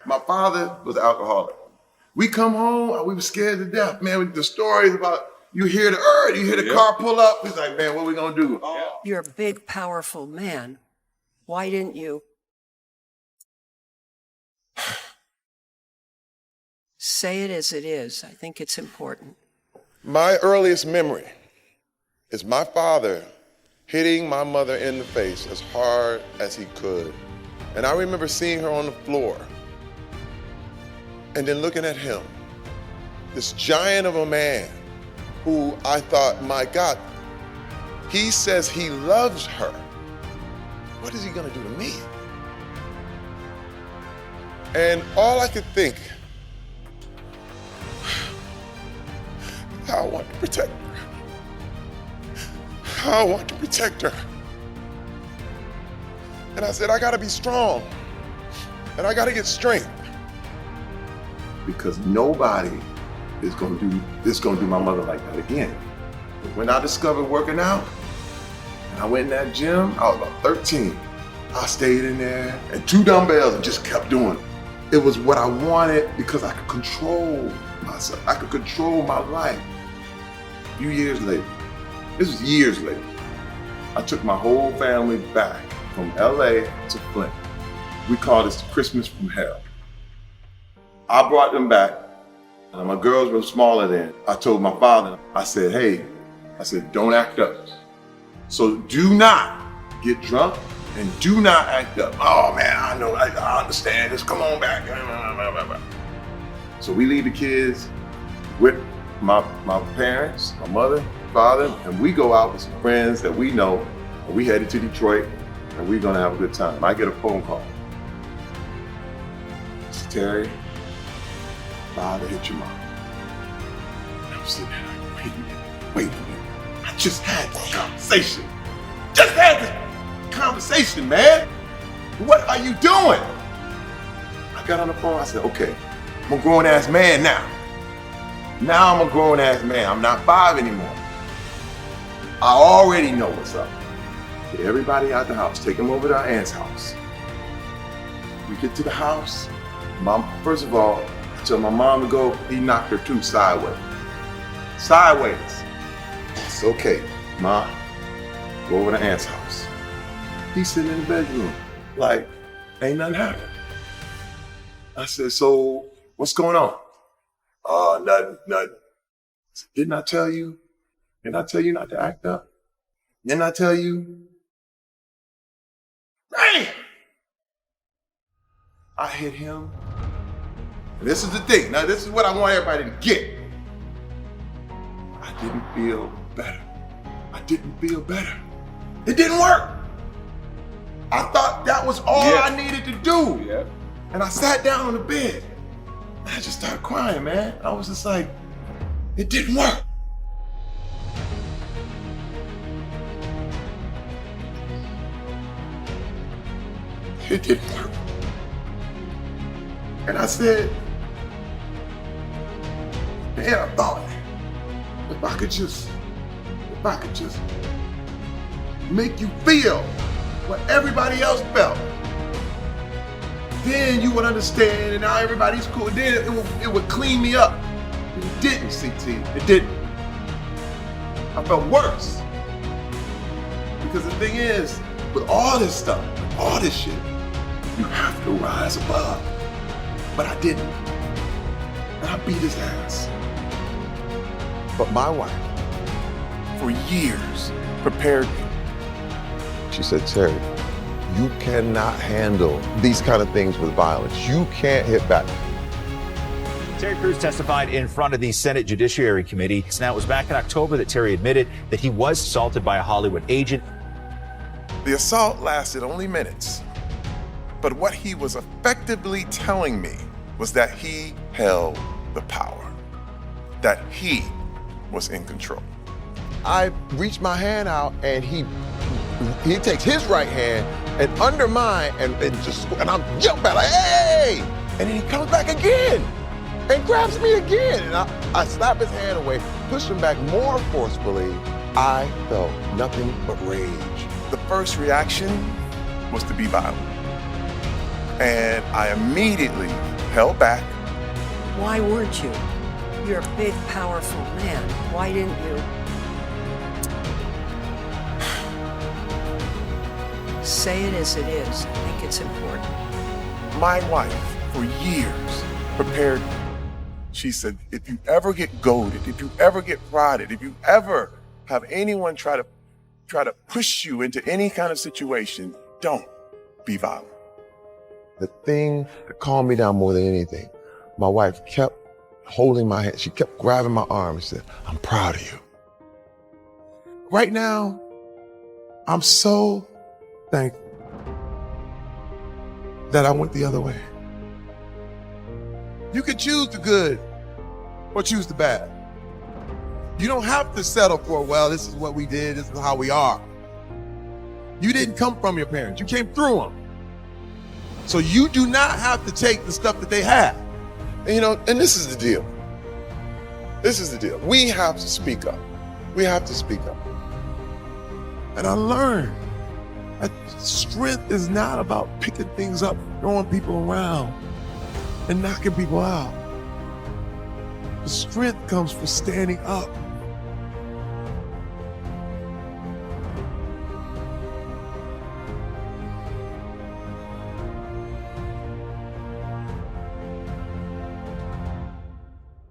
My father was an alcoholic. We come home, we were scared to death, man. The stories about you hear the car pull up. He's like, man, what are we gonna do? You're a big, powerful man. Why didn't you say it as it is? I think it's important. My earliest memory is my father hitting my mother in the face as hard as he could. And I remember seeing her on the floor and then looking at him, this giant of a man who I thought, my God, he says he loves her. What is he gonna do to me? And all I could think, I want to protect her. I want to protect her. And I said, I gotta be strong. And I gotta get strength. Because nobody is gonna do my mother like that again. When I discovered working out, and I went in that gym, I was about 13. I stayed in there and 2 dumbbells and just kept doing it. It was what I wanted because I could control myself. I could control my life. A few years later, this was years later, I took my whole family back from LA to Flint. We call this Christmas from Hell. I brought them back. My girls were smaller then. I told my father, I said, hey, don't act up. So do not get drunk and do not act up. Oh man, I know, I understand, just come on back. So we leave the kids with my parents, my mother, father, and we go out with some friends that we know, and we headed to Detroit, and we're gonna have a good time. I get a phone call. Mr. Terry, father hit your mom. And I'm sitting there like, wait a minute. I just had this conversation. Man. What are you doing? I got on the phone, I said, okay, I'm a grown ass man now. Now I'm a grown ass man. I'm not 5 anymore. I already know what's up. Get everybody out the house, take them over to our aunt's house. We get to the house, first of all, I tell my mom to go, he knocked her tooth sideways. It's okay, Ma, go over to aunt's house. He's sitting in the bedroom, like, ain't nothing happened. I said, so, what's going on? Nothing. I said, didn't I tell you? Didn't I tell you not to act up? Didn't I tell you? Hey! I hit him. And this is the thing. Now, this is what I want everybody to get. I didn't feel better. It didn't work. I thought that was all I needed to do. Yeah. And I sat down on the bed. And I just started crying, man. I was just like, it didn't work. It didn't work. And I said, man, I thought, if I could just make you feel what everybody else felt, then you would understand, and now everybody's cool. Then it would clean me up. It didn't, CT. It didn't. I felt worse. Because the thing is, with all this stuff, all this shit, you have to rise above. But I didn't. And I beat his ass. But my wife, for years, prepared me. She said, Terry, you cannot handle these kind of things with violence. You can't hit back. Terry Crews testified in front of the Senate Judiciary Committee. Now, it was back in October that Terry admitted that he was assaulted by a Hollywood agent. The assault lasted only minutes. But what he was effectively telling me was that he held the power, that he was in control. I reached my hand out and he takes his right hand and under mine and I'm jumping like, hey! And then he comes back again and grabs me again. And I slap his hand away, push him back more forcefully. I felt nothing but rage. The first reaction was to be violent. And I immediately held back. Why weren't you? You're a big, powerful man. Why didn't you? Say it as it is. I think it's important. My wife, for years, prepared me. She said, if you ever get goaded, if you ever get prodded, if you ever have anyone try to push you into any kind of situation, don't be violent. The thing that calmed me down more than anything, my wife kept holding my hand. She kept grabbing my arm and said, I'm proud of you. Right now, I'm so thankful that I went the other way. You can choose the good or choose the bad. You don't have to settle for, well, this is what we did, this is how we are. You didn't come from your parents, you came through them. So you do not have to take the stuff that they had. And this is the deal. This is the deal. We have to speak up. We have to speak up. And I learned that strength is not about picking things up, throwing people around, and knocking people out. The strength comes from standing up